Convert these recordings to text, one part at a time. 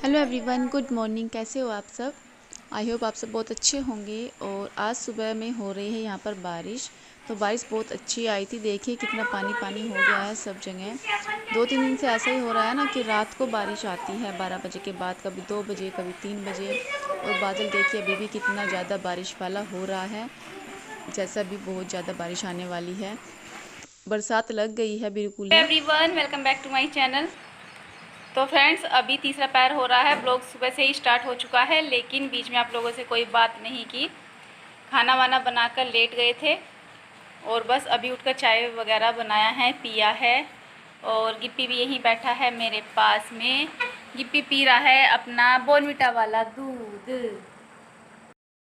Hello everyone, good morning. कैसे हो आप सब? आई होप आप सब बहुत अच्छे होंगे। और आज सुबह में हो रही है यहाँ पर बारिश। तो बारिश बहुत अच्छी आई थी। देखिए कितना पानी पानी हो गया है सब जगह। 2-3 दिन से ऐसा ही हो रहा है ना कि रात को बारिश आती है 12 बजे के बाद, कभी 2 बजे कभी 3 बजे। और बादल देखिए अभी भी कितना ज़्यादा बारिश वाला हो रहा है, जैसा भी बहुत ज़्यादा बारिश आने वाली है। बरसात लग गई है बिल्कुल ही। Everyone, welcome back to my channel. तो फ्रेंड्स, अभी तीसरा पैर हो रहा है। ब्लॉग सुबह से ही स्टार्ट हो चुका है, लेकिन बीच में आप लोगों से कोई बात नहीं की। खाना वाना बनाकर लेट गए थे और बस अभी उठकर चाय वगैरह बनाया है, पिया है। और गिप्पी भी यहीं बैठा है मेरे पास में। गिप्पी पी रहा है अपना बॉर्नविटा वाला दूध।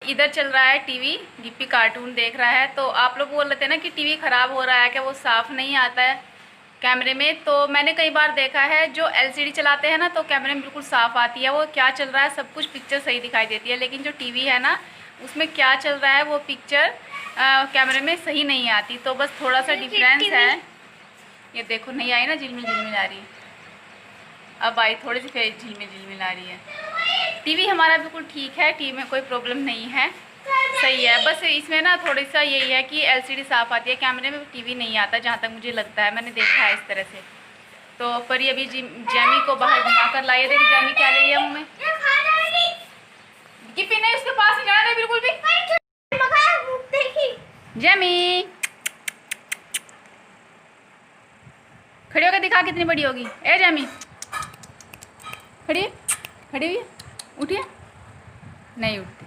इधर चल रहा है टीवी, गिप्पी कार्टून देख रहा है। तो आप लोग बोल रहे थे ना कि टीवी ख़राब हो रहा है, क्या वो साफ़ नहीं आता है कैमरे में। तो मैंने कई बार देखा है, जो एलसीडी चलाते हैं ना तो कैमरे में बिल्कुल साफ़ आती है, वो क्या चल रहा है सब कुछ पिक्चर सही दिखाई देती है। लेकिन जो टीवी है ना, उसमें क्या चल रहा है वो पिक्चर कैमरे में सही नहीं आती। तो बस थोड़ा सा डिफरेंस है। ये देखो, नहीं आई ना, झिलमिल झिलमिल आ रही है। अब आई थोड़ी सी, फिर झिलमिल झिलमिल आ रही है। टीवी हमारा बिल्कुल ठीक है, टीवी में कोई प्रॉब्लम नहीं है, सही है। बस इसमें ना थोड़ी सा यही है कि एलसीडी साफ़ आती है, कैमरे में टीवी नहीं आता, जहाँ तक मुझे लगता है, मैंने देखा है इस तरह से। तो पर ये अभी जैमी को बाहर घुमा कर लाई है। देखिए जैमी क्या ले है मुँह में। गिप्पी नहीं, उसके पास नहीं जाना बिल्कुल भी। जैमी खड़ी होकर दिखा कितनी बड़ी होगी। ए जैमी, खड़ी है, खड़ी हुई है, उठिए, नहीं उठती।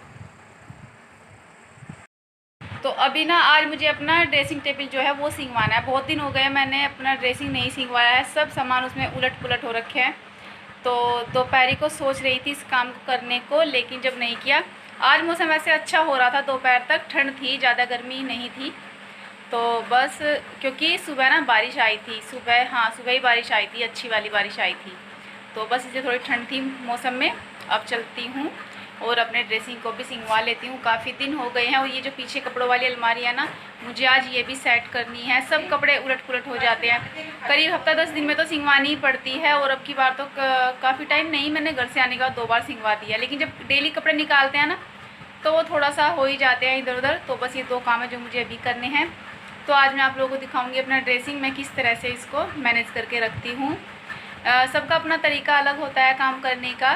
तो अभी ना आज मुझे अपना ड्रेसिंग टेबल जो है वो सिंगवाना है। बहुत दिन हो गए मैंने अपना ड्रेसिंग नहीं सिंगवाया है, सब सामान उसमें उलट पुलट हो रखे हैं। तो दोपहर को सोच रही थी इस काम को करने को, लेकिन जब नहीं किया। आज मौसम ऐसे अच्छा हो रहा था, दोपहर तक ठंड थी, ज़्यादा गर्मी नहीं थी। तो बस क्योंकि सुबह ना बारिश आई थी, सुबह ही बारिश आई थी, अच्छी वाली बारिश आई थी। तो बस इसे थोड़ी ठंड थी मौसम में। अब चलती हूँ और अपने ड्रेसिंग को भी सिंगवा लेती हूँ, काफ़ी दिन हो गए हैं। और ये जो पीछे कपड़ों वाली अलमारी है ना, मुझे आज ये भी सेट करनी है। सब कपड़े उलट पुलट हो जाते हैं, करीब हफ्ता 10 दिन में तो सिंगवानी ही पड़ती है। और अब की बार तो काफ़ी टाइम नहीं, मैंने घर से आने के बाद 2 बार सिंगवा दिया। लेकिन जब डेली कपड़े निकालते हैं ना, तो वो थोड़ा सा हो ही जाते हैं इधर उधर। तो बस ये 2 काम है जो मुझे अभी करने हैं। तो आज मैं आप लोगों को दिखाऊंगी अपना ड्रेसिंग, मैं किस तरह से इसको मैनेज करके रखती हूँ। सबका अपना तरीका अलग होता है काम करने का,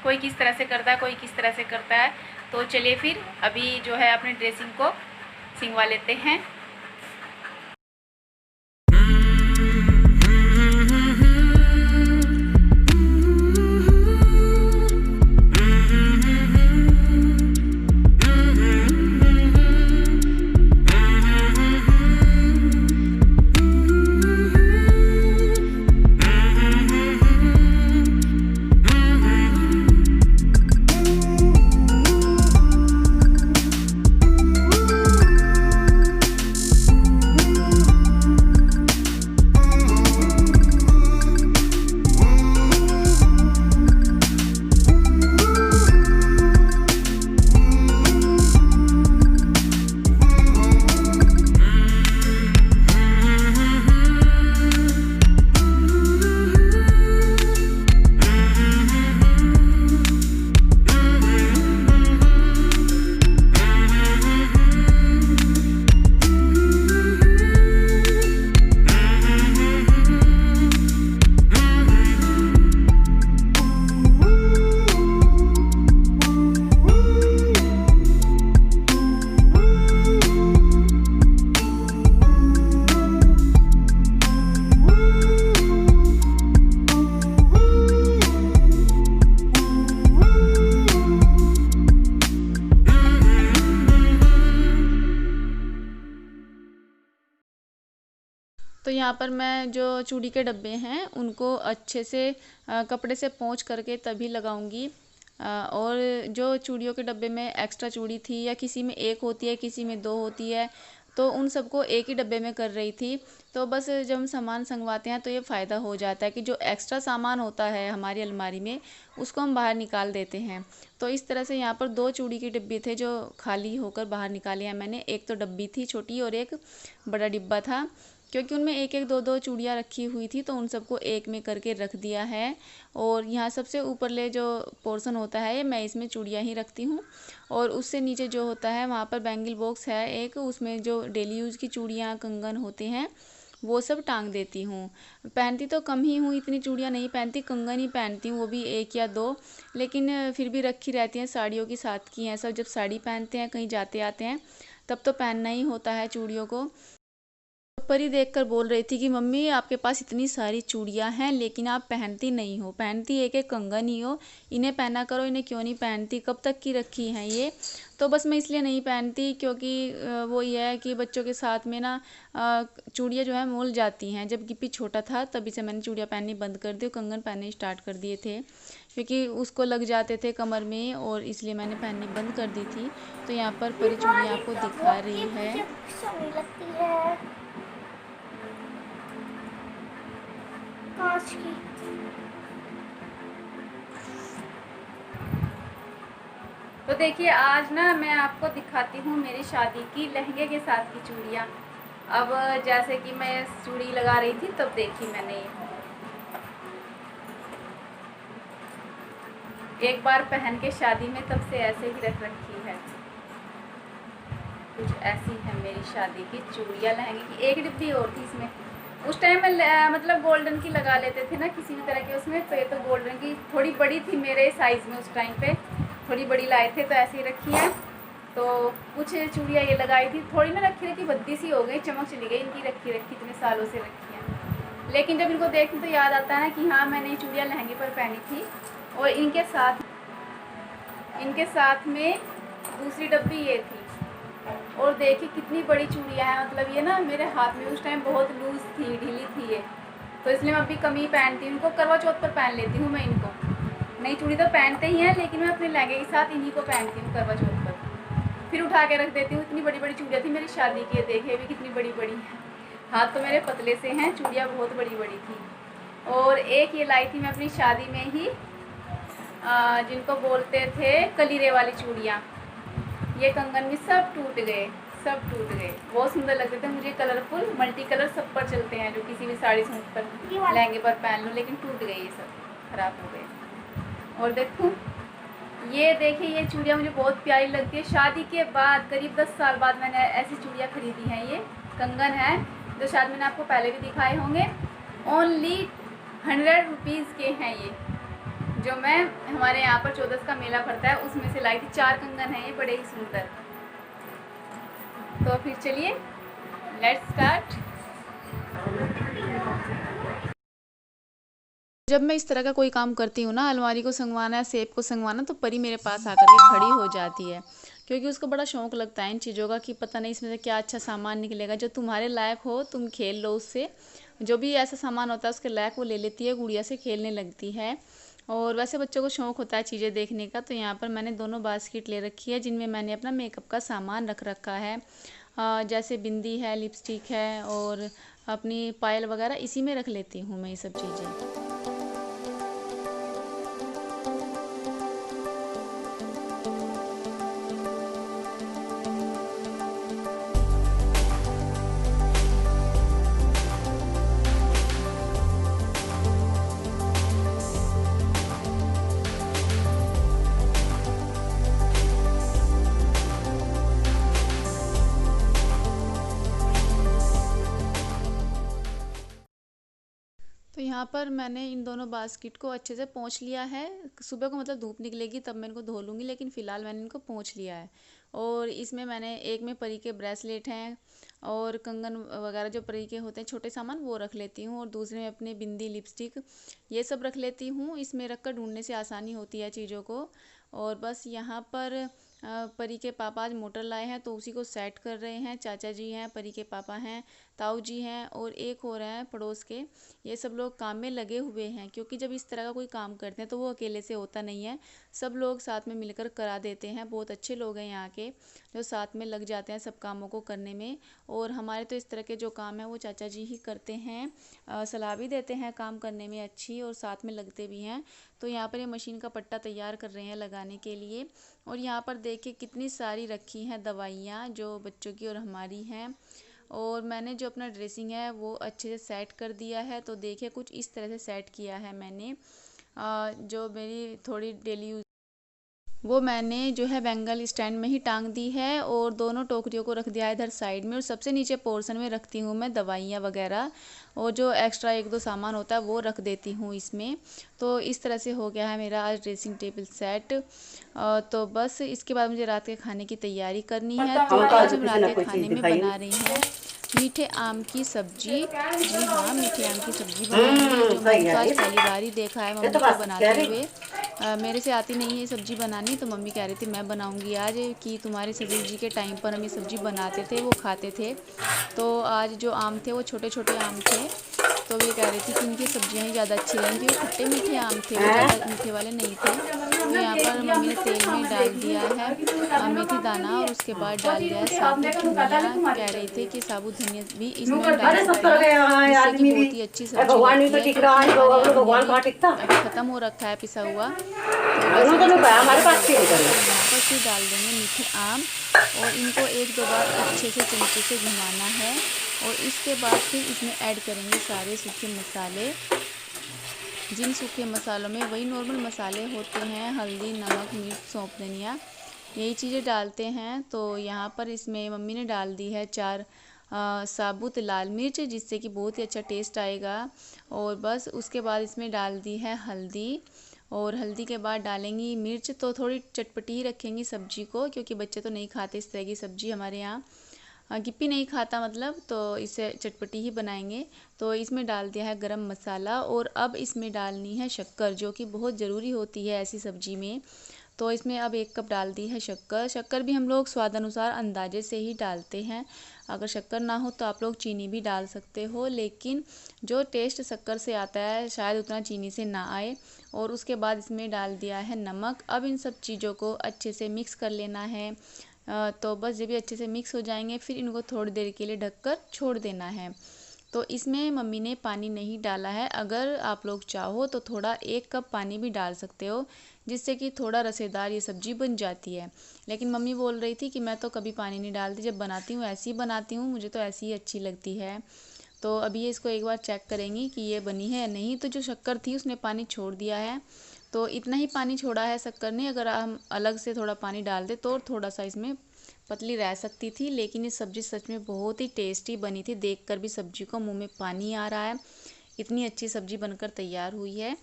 कोई किस तरह से करता है, कोई किस तरह से करता है। तो चलिए फिर अभी जो है अपने ड्रेसिंग को सिंगवा लेते हैं। तो यहाँ पर मैं जो चूड़ी के डब्बे हैं उनको अच्छे से कपड़े से पोंछ करके तभी लगाऊंगी। और जो चूड़ियों के डब्बे में एक्स्ट्रा चूड़ी थी, या किसी में 1 होती है किसी में 2 होती है, तो उन सबको एक ही डब्बे में कर रही थी। तो बस जब हम सामान संगवाते हैं तो ये फ़ायदा हो जाता है कि जो एक्स्ट्रा सामान होता है हमारी अलमारी में, उसको हम बाहर निकाल देते हैं। तो इस तरह से यहाँ पर 2 चूड़ी के डिब्बे थे जो खाली होकर बाहर निकाले हैं मैंने। एक तो डब्बी थी छोटी और एक बड़ा डिब्बा था, क्योंकि उनमें एक एक दो दो चूड़ियाँ रखी हुई थी, तो उन सबको एक में करके रख दिया है। और यहाँ सबसे ऊपरले जो पोर्शन होता है, ये मैं इसमें चूड़ियाँ ही रखती हूँ। और उससे नीचे जो होता है वहाँ पर बैंगल बॉक्स है एक, उसमें जो डेली यूज़ की चूड़ियाँ कंगन होते हैं वो सब टांग देती हूँ। पहनती तो कम ही हूँ, इतनी चूड़ियाँ नहीं पहनती, कंगन ही पहनती हूँ, वो भी एक या दो, लेकिन फिर भी रखी रहती हैं। साड़ियों की साथ की हैं सब, जब साड़ी पहनते हैं कहीं जाते आते हैं तब तो पहनना ही होता है चूड़ियों को। परी देखकर बोल रही थी कि मम्मी आपके पास इतनी सारी चूड़ियां हैं लेकिन आप पहनती नहीं हो, पहनती एक एक कंगन ही हो, इन्हें पहना करो, इन्हें क्यों नहीं पहनती, कब तक की रखी हैं ये। तो बस मैं इसलिए नहीं पहनती क्योंकि वो ये है कि बच्चों के साथ में ना चूड़ियाँ जो है मोल जाती हैं। जब गिप्पी छोटा था तभी से मैंने चूड़ियाँ पहननी बंद कर दी, कंगन पहनने स्टार्ट कर दिए थे क्योंकि उसको लग जाते थे कमर में, और इसलिए मैंने पहननी बंद कर दी थी। तो यहाँ पर परी चूड़ियाँ आपको दिखा रही है। कांच की। तो देखिए आज ना मैं आपको दिखाती हूँ मेरी शादी की लहंगे के साथ की चूड़ियाँ। अब जैसे कि मैं चूड़ी लगा रही थी तब देखी मैंने एक बार पहन के शादी में, तब से ऐसे ही रख रखी है। कुछ ऐसी है मेरी शादी की चूड़ियाँ लहंगे की। एक डिब्बी और थी इसमें, उस टाइम में मतलब गोल्डन की लगा लेते थे ना किसी भी तरह के उसमें, तो ये तो गोल्डन की थोड़ी बड़ी थी मेरे साइज़ में, उस टाइम पे थोड़ी बड़ी लाए थे तो ऐसे ही रखी है। तो कुछ चूड़ियाँ ये लगाई थी, थोड़ी ना रखी रखी भद्दी सी हो गई, चमक चली गई इनकी रखी रखी, इतने सालों से रखी है। लेकिन जब इनको देखती तो याद आता है कि हाँ मैंने ये चूड़ियाँ लहंगे पर पहनी थी। और इनके साथ में दूसरी डब्बी ये थी। और देखिए कितनी बड़ी चूड़ियाँ हैं, मतलब ये ना मेरे हाथ में उस टाइम बहुत लूज़ थी, ढीली थी ये, तो इसलिए मैं अभी कम ही पहनती हूँ इनको। करवा चौथ पर पहन लेती हूँ मैं इनको, नई चूड़ी तो पहनते ही हैं लेकिन मैं अपने लहंगे के साथ इन्हीं को पहनती हूँ करवा चौथ पर, फिर उठा के रख देती हूँ। इतनी बड़ी बड़ी चूड़ियाँ थी मेरी शादी की, देखिए भी कितनी बड़ी बड़ी है। हाथ तो मेरे पतले से हैं, चूड़ियाँ बहुत बड़ी बड़ी थी। और एक ये लाई थी मैं अपनी शादी में ही, जिनको बोलते थे कलीरे वाली चूड़ियाँ। ये कंगन भी सब टूट गए, सब टूट गए। बहुत सुंदर लगते थे मुझे, कलरफुल मल्टी कलर सब पर चलते हैं, जो किसी भी साड़ी सूट पर लहंगे पर पहन लो, लेकिन टूट गए ये सब, खराब हो गए। और देखो ये देखिए, ये चूड़ियाँ मुझे बहुत प्यारी लगती है। शादी के बाद करीब 10 साल बाद मैंने ऐसी चूड़ियाँ खरीदी हैं। ये कंगन है जो शायद मैंने आपको पहले भी दिखाए होंगे। ओनली 100 रुपीज़ के हैं ये, जो मैं हमारे यहाँ पर 14 का मेला पड़ता है उसमें से लाई थी। 4 कंगन हैं ये, बड़े ही सुंदर। तो फिर चलिए लेट्स स्टार्ट। जब मैं इस तरह का कोई काम करती हूँ ना, अलमारी को संगवाना या सेब को संगवाना, तो परी मेरे पास आकर के खड़ी हो जाती है क्योंकि उसको बड़ा शौक लगता है इन चीज़ों का कि पता नहीं इसमें से क्या अच्छा सामान निकलेगा, जो तुम्हारे लायक हो तुम खेल लो उससे। जो भी ऐसा सामान होता है उसके लायक वो ले लेती है, गुड़िया से खेलने लगती है। और वैसे बच्चों को शौक होता है चीज़ें देखने का। तो यहाँ पर मैंने दोनों बास्केट ले रखी है जिनमें मैंने अपना मेकअप का सामान रख रखा है। जैसे बिंदी है, लिपस्टिक है और अपनी पायल वगैरह इसी में रख लेती हूँ मैं ये सब चीज़ें। तो यहाँ पर मैंने इन दोनों बास्केट को अच्छे से पोंछ लिया है। सुबह को मतलब धूप निकलेगी तब मैं इनको धो लूँगी, लेकिन फ़िलहाल मैंने इनको पोंछ लिया है। और इसमें मैंने एक में परी के ब्रेसलेट हैं और कंगन वगैरह जो परी के होते हैं छोटे सामान वो रख लेती हूँ, और दूसरे में अपनी बिंदी, लिपस्टिक ये सब रख लेती हूँ। इसमें रख कर ढूंढने से आसानी होती है चीज़ों को। और बस यहाँ पर परी के पापा आज मोटर लाए हैं तो उसी को सेट कर रहे हैं। चाचा जी हैं, परी के पापा हैं, ताऊ जी हैं और एक और हैं पड़ोस के। ये सब लोग काम में लगे हुए हैं क्योंकि जब इस तरह का कोई काम करते हैं तो वो अकेले से होता नहीं है, सब लोग साथ में मिलकर करा देते हैं। बहुत अच्छे लोग हैं यहाँ के जो साथ में लग जाते हैं सब कामों को करने में। और हमारे तो इस तरह के जो काम है वो चाचा जी ही करते हैं, सलाह भी देते हैं काम करने में अच्छी, और साथ में लगते भी हैं। तो यहाँ पर ये मशीन का पट्टा तैयार कर रहे हैं लगाने के लिए। और यहाँ पर देखिए कितनी सारी रखी हैं दवाइयाँ जो बच्चों की और हमारी हैं। और मैंने जो अपना ड्रेसिंग है वो अच्छे से सेट कर दिया है। तो देखिए कुछ इस तरह से सेट किया है मैंने। जो मेरी थोड़ी डेली यूज वो मैंने जो है बैंगल स्टैंड में ही टांग दी है और दोनों टोकरियों को रख दिया है इधर साइड में। और सबसे नीचे पोर्शन में रखती हूँ मैं दवाइयाँ वगैरह, और जो एक्स्ट्रा एक दो सामान होता है वो रख देती हूँ इसमें। तो इस तरह से हो गया है मेरा आज ड्रेसिंग टेबल सेट। तो बस इसके बाद मुझे रात के खाने की तैयारी करनी है। तो आज हम रात के खाने में बना रहे हैं मीठे आम की सब्जी। जी हाँ, मीठे आम की सब्जी बनाएंगे। जो मैंने तो आज पहली बार ही देखा है मम्मी को बनाते हुए। मेरे से आती नहीं है सब्जी बनानी, तो मम्मी कह रही थी मैं बनाऊंगी आज, कि तुम्हारे ससुर जी के टाइम पर हम ये सब्जी बनाते थे, वो खाते थे। तो आज जो आम थे वो छोटे छोटे आम थे, तो ये कह रही थी कि इनकी सब्जियाँ ही ज़्यादा अच्छी रहेंगी। वो खट्टे मीठे आम थे, वो ज़्यादा मीठे वाले नहीं थे। तो यहाँ पर मम्मी ने तेल में डाल दिया है मेथी दाना, और उसके बाद डाल दिया है साबुत धनिया। कह रही थी कि साबुत धनिया भी इसमें हम डाल सकते हैं, जिससे कि बहुत ही अच्छी सब्जी लगती है। क्योंकि हमारे यहाँ धनिया भी अभी ख़त्म हो रखा है पिसा हुआ, तो बस हम इसमें यहाँ पर फिर डाल देंगे मीठे आम, और इनको एक दो बार अच्छे से चमचे से घुमाना है। और इसके बाद फिर इसमें ऐड करेंगे सारे सूखे मसाले। जिन सूखे मसालों में वही नॉर्मल मसाले होते हैं, हल्दी, नमक, मिर्च, सौंफ, धनिया, यही चीज़ें डालते हैं। तो यहाँ पर इसमें मम्मी ने डाल दी है 4 साबुत लाल मिर्च, जिससे कि बहुत ही अच्छा टेस्ट आएगा। और बस उसके बाद इसमें डाल दी है हल्दी, और हल्दी के बाद डालेंगी मिर्च। तो थोड़ी चटपटी ही रखेंगी सब्जी को, क्योंकि बच्चे तो नहीं खाते इस तरह की सब्जी हमारे यहाँ। गिप्पी नहीं खाता मतलब, तो इसे चटपटी ही बनाएंगे। तो इसमें डाल दिया है गरम मसाला, और अब इसमें डालनी है शक्कर, जो कि बहुत ज़रूरी होती है ऐसी सब्जी में। तो इसमें अब 1 कप डाल दी है शक्कर। शक्कर भी हम लोग स्वाद अनुसार अंदाजे से ही डालते हैं। अगर शक्कर ना हो तो आप लोग चीनी भी डाल सकते हो, लेकिन जो टेस्ट शक्कर से आता है शायद उतना चीनी से ना आए। और उसके बाद इसमें डाल दिया है नमक। अब इन सब चीज़ों को अच्छे से मिक्स कर लेना है। तो बस जब भी अच्छे से मिक्स हो जाएंगे, फिर इनको थोड़ी देर के लिए ढककर छोड़ देना है। तो इसमें मम्मी ने पानी नहीं डाला है। अगर आप लोग चाहो तो थोड़ा 1 कप पानी भी डाल सकते हो, जिससे कि थोड़ा रसेदार ये सब्ज़ी बन जाती है। लेकिन मम्मी बोल रही थी कि मैं तो कभी पानी नहीं डालती, जब बनाती हूँ ऐसी ही बनाती हूँ, मुझे तो ऐसी ही अच्छी लगती है। तो अभी ये इसको एक बार चेक करेंगी कि ये बनी है या नहीं। तो जो शक्कर थी उसने पानी छोड़ दिया है, तो इतना ही पानी छोड़ा है शक्कर ने। अगर हम अलग से थोड़ा पानी डाल दे तो थोड़ा सा इसमें पतली रह सकती थी। लेकिन ये सब्ज़ी सच में बहुत ही टेस्टी बनी थी, देखकर भी सब्जी को मुंह में पानी आ रहा है, इतनी अच्छी सब्ज़ी बनकर तैयार हुई है।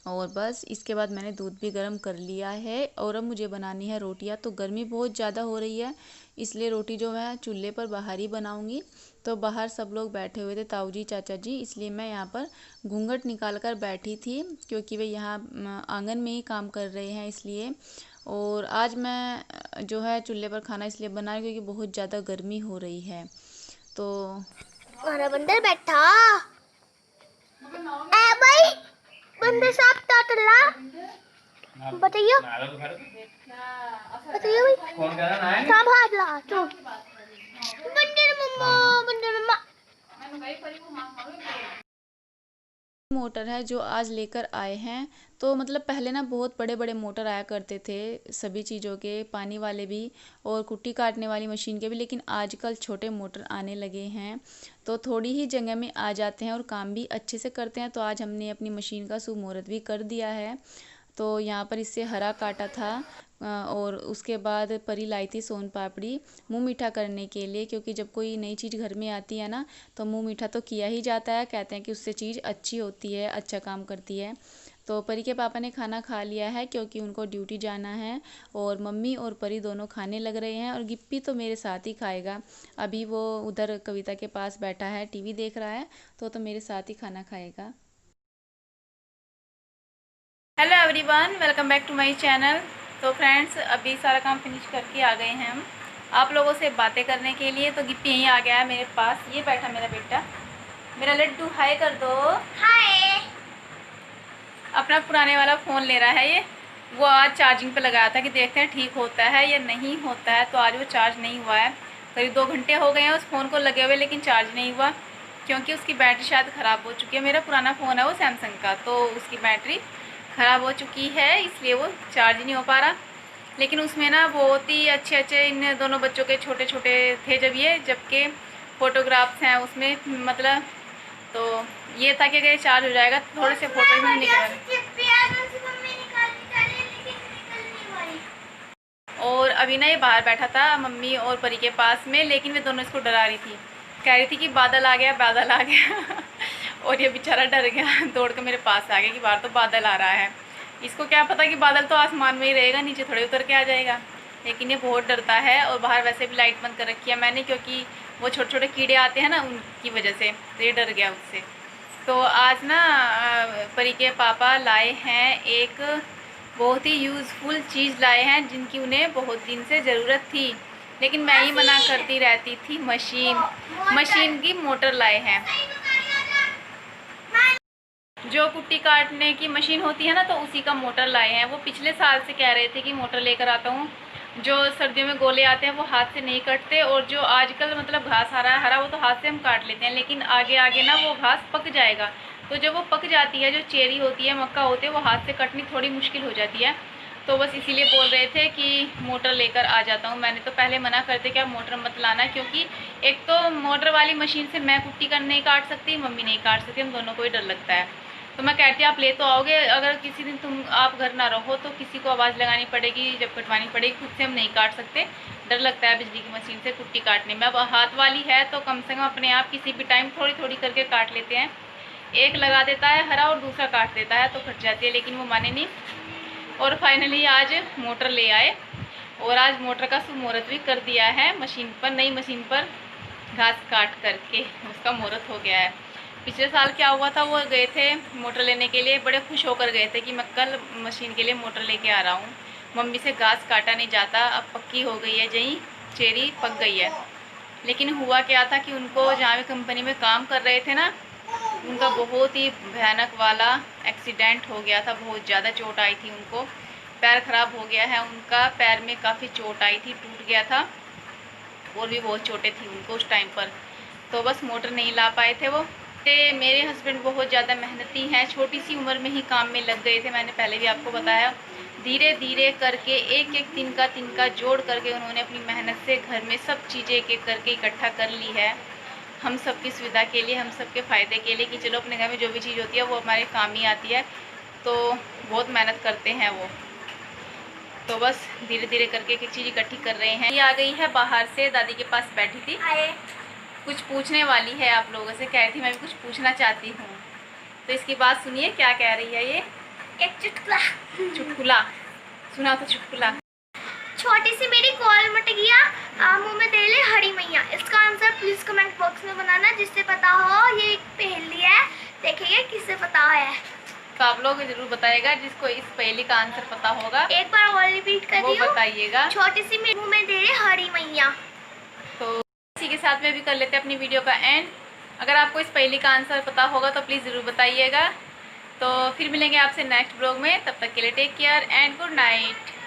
और बस इसके बाद मैंने दूध भी गर्म कर लिया है, और अब मुझे बनानी है रोटियां। तो गर्मी बहुत ज़्यादा हो रही है, इसलिए रोटी जो है चूल्हे पर बाहर ही बनाऊंगी। तो बाहर सब लोग बैठे हुए थे, ताऊ जी, चाचा जी, इसलिए मैं यहाँ पर घूंघट निकाल कर बैठी थी, क्योंकि वे यहाँ आंगन में ही काम कर रहे हैं इसलिए। और आज मैं जो है चूल्हे पर खाना इसलिए बना रही क्योंकि बहुत ज़्यादा गर्मी हो रही है। तो हमारा बंदर बैठा ए भाई, बंदर साहब टाटला बताइयो बताइयो भाई कहाँ भाग ला तो बंदर मम्मा मोटर है जो आज लेकर आए हैं। तो मतलब पहले ना बहुत बड़े बड़े मोटर आया करते थे सभी चीज़ों के, पानी वाले भी और कुट्टी काटने वाली मशीन के भी, लेकिन आजकल छोटे मोटर आने लगे हैं, तो थोड़ी ही जगह में आ जाते हैं और काम भी अच्छे से करते हैं। तो आज हमने अपनी मशीन का शुभ मुहूर्त भी कर दिया है। तो यहाँ पर इससे हरा काटा था, और उसके बाद परी लाई थी सोन पापड़ी मुँह मीठा करने के लिए, क्योंकि जब कोई नई चीज़ घर में आती है ना तो मुँह मीठा तो किया ही जाता है। कहते हैं कि उससे चीज़ अच्छी होती है, अच्छा काम करती है। तो परी के पापा ने खाना खा लिया है, क्योंकि उनको ड्यूटी जाना है, और मम्मी और परी दोनों खाने लग रहे हैं। और गिप्पी तो मेरे साथ ही खाएगा, अभी वो उधर कविता के पास बैठा है, टीवी देख रहा है, तो मेरे साथ ही खाना खाएगा। Hello everyone, welcome back to my channel. तो फ्रेंड्स, अभी सारा काम फिनिश करके आ गए हैं हम आप लोगों से बातें करने के लिए। तो गिप्पी यहीं आ गया है मेरे पास, ये बैठा मेरा बेटा, मेरा लड्डू, हाय कर दो। हाय। अपना पुराने वाला फ़ोन ले रहा है ये, वो आज चार्जिंग पे लगाया था कि देखते हैं ठीक होता है या नहीं होता है। तो आज वो चार्ज नहीं हुआ है, करीब 2 घंटे हो गए हैं उस फ़ोन को लगे हुए, लेकिन चार्ज नहीं हुआ, क्योंकि उसकी बैटरी शायद ख़राब हो चुकी है। मेरा पुराना फ़ोन है वो सैमसंग का, तो उसकी बैटरी ख़राब हो चुकी है, इसलिए वो चार्ज नहीं हो पा रहा। लेकिन उसमें ना बहुत ही अच्छे अच्छे इन दोनों बच्चों के छोटे छोटे थे जबकि फ़ोटोग्राफ्स हैं उसमें, मतलब तो ये था कि अगर चार्ज हो जाएगा तो थोड़े से फ़ोटो भी निकल। और अभी ना ये बाहर बैठा था मम्मी और परी के पास में, लेकिन वे दोनों इसको डरा रही थी, कह रही थी कि बादल आ गया बादल आ गया और ये बेचारा डर गया, दौड़ के मेरे पास आ गया कि बाहर तो बादल आ रहा है। इसको क्या पता कि बादल तो आसमान में ही रहेगा, नीचे थोड़े उतर के आ जाएगा, लेकिन ये बहुत डरता है। और बाहर वैसे भी लाइट बंद कर रखी है मैंने, क्योंकि वो छोटे छोटे कीड़े आते हैं ना, उनकी वजह से, तो ये डर गया उससे। तो आज ना परी के पापा लाए हैं एक बहुत ही यूज़फुल चीज़ लाए हैं जिनकी उन्हें बहुत दिन से ज़रूरत थी, लेकिन मैं ही मना करती रहती थी। मशीन की मोटर लाए हैं, जो कुट्टी काटने की मशीन होती है ना, तो उसी का मोटर लाए हैं। वो पिछले साल से कह रहे थे कि मोटर लेकर आता हूँ, जो सर्दियों में गोले आते हैं वो हाथ से नहीं कटते, और जो आजकल मतलब घास हरा वो तो हाथ से हम काट लेते हैं, लेकिन आगे आगे ना वो घास पक जाएगा, तो जब वो पक जाती है, जो चेरी होती है, मक्का होते हैं, वो हाथ से कटनी थोड़ी मुश्किल हो जाती है। तो बस इसीलिए बोल रहे थे कि मोटर लेकर आ जाता हूँ। मैंने तो पहले मना करते कि आप मोटर मत लाना, क्योंकि एक तो मोटर वाली मशीन से मैं कुट्टी कर नहीं काट सकती, मम्मी नहीं काट सकती, हम दोनों को ही डर लगता है। तो मैं कहती आप ले तो आओगे, अगर किसी दिन आप घर ना रहो तो किसी को आवाज़ लगानी पड़ेगी, जब कटवानी पड़ेगी, खुद से हम नहीं काट सकते, डर लगता है बिजली की मशीन से कुट्टी काटने में। अब हाथ वाली है तो कम से कम अपने आप किसी भी टाइम थोड़ी थोड़ी करके काट लेते हैं, एक लगा देता है हरा और दूसरा काट देता है तो कट जाती है, लेकिन वो माने नहीं। और फाइनली आज मोटर ले आए, और आज मोटर का मुहूर्त भी कर दिया है मशीन पर, नई मशीन पर घास काट करके उसका मुहूर्त हो गया है। पिछले साल क्या हुआ था, वो गए थे मोटर लेने के लिए, बड़े खुश होकर गए थे कि मैं कल मशीन के लिए मोटर लेके आ रहा हूँ, मम्मी से घास काटा नहीं जाता, अब पक्की हो गई है, जहीं चेरी पक गई है। लेकिन हुआ क्या था कि उनको जहाँ भी कंपनी में काम कर रहे थे ना, उनका बहुत ही भयानक वाला एक्सीडेंट हो गया था, बहुत ज़्यादा चोट आई थी उनको, पैर ख़राब हो गया है उनका, पैर में काफ़ी चोट आई थी, टूट गया था, और भी बहुत चोटें थी उनको उस टाइम पर। तो बस मोटर नहीं ला पाए थे वो। मेरे हस्बैंड बहुत ज़्यादा मेहनती हैं, छोटी सी उम्र में ही काम में लग गए थे, मैंने पहले भी आपको बताया। धीरे धीरे करके एक एक तिनका जोड़ करके उन्होंने अपनी मेहनत से घर में सब चीज़ें एक एक करके इकट्ठा कर ली है, हम सब की सुविधा के लिए, हम सब के फ़ायदे के लिए, कि चलो अपने घर में जो भी चीज़ होती है वो हमारे काम ही आती है। तो बहुत मेहनत करते हैं वो। तो बस धीरे धीरे करके एक एक चीज़ इकट्ठी कर रहे हैं। ये आ गई है बाहर से, दादी के पास बैठी थी, कुछ पूछने वाली है आप लोगों से, कह रही थी मैं भी कुछ पूछना चाहती हूँ। तो इसकी बात सुनिए, क्या कह रही है ये। एक चुटकुला। चुटकुला सुना तो चुटकुला। छोटी सी मेरी कॉल मट गया, मुंह में दे ले हरी मैया। इसका आंसर प्लीज कमेंट बॉक्स में बनाना, जिससे पता हो। ये एक पहेली है, देखिए किससे पता है। तो आप लोग जरूर बताइएगा, जिसको इस पहेली का आंसर पता होगा, एक बार और रिपीट कर वो बताइएगा। छोटी सी मेरे मुंह में दे ले हरी मैया। तो इसी के साथ में भी कर लेते हैं अपनी वीडियो का एंड। अगर आपको इस पहेली का आंसर पता होगा तो प्लीज़ ज़रूर बताइएगा। तो फिर मिलेंगे आपसे नेक्स्ट ब्लॉग में, तब तक के लिए take care and good night.